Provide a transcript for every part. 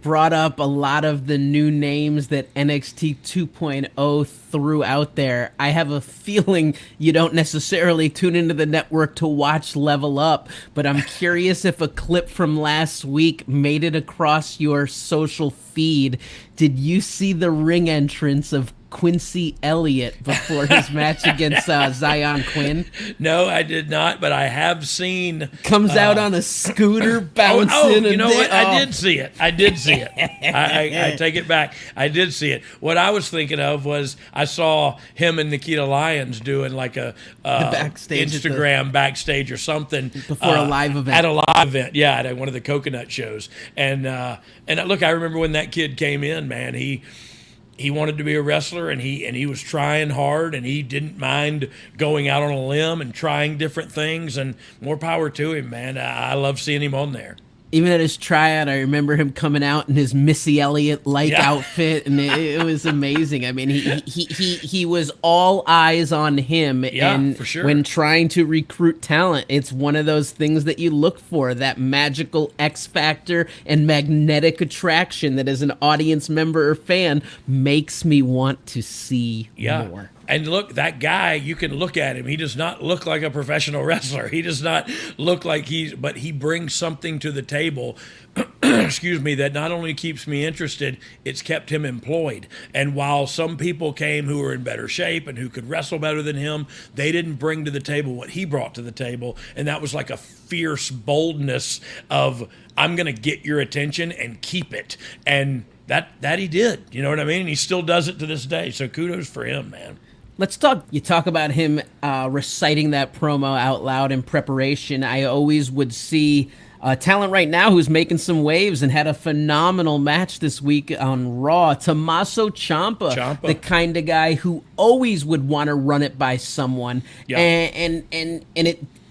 brought up a lot of the new names that NXT 2.0 threw out there. I have a feeling you don't necessarily tune into the network to watch Level Up, but I'm curious if a clip from last week made it across your social feed. Did you see the ring entrance of Quincy Elliott before his match against Zion Quinn? No, I did not, but I have seen. Comes out on a scooter bouncing. Oh, you know what? I did see it. I did see it. I take it back. I did see it. What I was thinking of was I saw him and Nikita Lyons doing like a backstage Instagram backstage or something before a live event. At a live event, yeah, at one of the coconut shows. And look, I remember when that kid came in, man. He wanted to be a wrestler, and he was trying hard, and he didn't mind going out on a limb and trying different things. And more power to him, man. I love seeing him on there. Even at his tryout, I remember him coming out in his Missy Elliott-like outfit, and it was amazing. I mean, he was all eyes on him, and for sure. When trying to recruit talent, it's one of those things that you look for, that magical X factor and magnetic attraction that, as an audience member or fan, makes me want to see more. And look, that guy, you can look at him. He does not look like a professional wrestler. He does not look like but he brings something to the table, excuse me, that not only keeps me interested, it's kept him employed. And while some people came who were in better shape and who could wrestle better than him, they didn't bring to the table what he brought to the table. And that was like a fierce boldness of, I'm going to get your attention and keep it. And that he did. You know what I mean? And he still does it to this day. So kudos for him, man. Let's talk. You talk about him reciting that promo out loud in preparation. I always would see talent right now who's making some waves and had a phenomenal match this week on Raw. Tommaso Ciampa, the kind of guy who always would want to run it by someone, and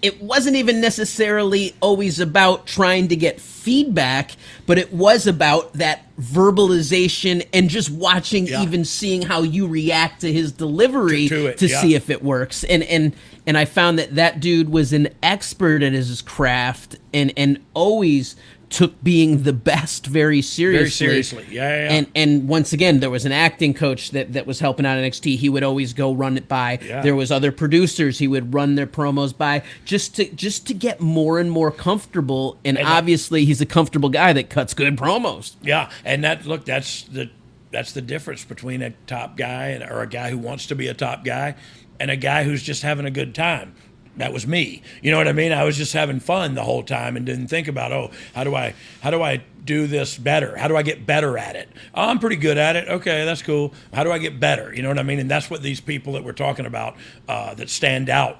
it wasn't even necessarily always about trying to get feedback, but it was about that verbalization and just watching, even seeing how you react to his delivery to see if it works. And I found that dude was an expert at his craft and always took being the best very seriously. Very seriously, yeah. And once again, there was an acting coach that was helping out NXT. He would always go run it by. Yeah. There was other producers he would run their promos by just to get more and more comfortable. And obviously, he's a comfortable guy that cuts good promos. Yeah, and that's the difference between a top guy or a guy who wants to be a top guy and a guy who's just having a good time. That was me. You know what I mean? I was just having fun the whole time and didn't think about, how do I do this better? How do I get better at it? Oh, I'm pretty good at it. Okay, that's cool. How do I get better? You know what I mean? And that's what these people that we're talking about that stand out,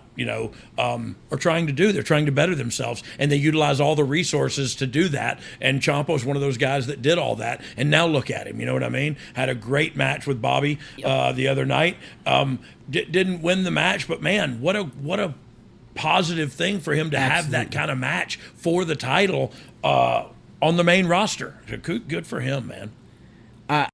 are trying to do. They're trying to better themselves, and they utilize all the resources to do that. And Ciampa was one of those guys that did all that. And now look at him. You know what I mean? Had a great match with Bobby the other night. Didn't win the match, but man, what a positive thing for him to have that kind of match for the title on the main roster. Good for him, man.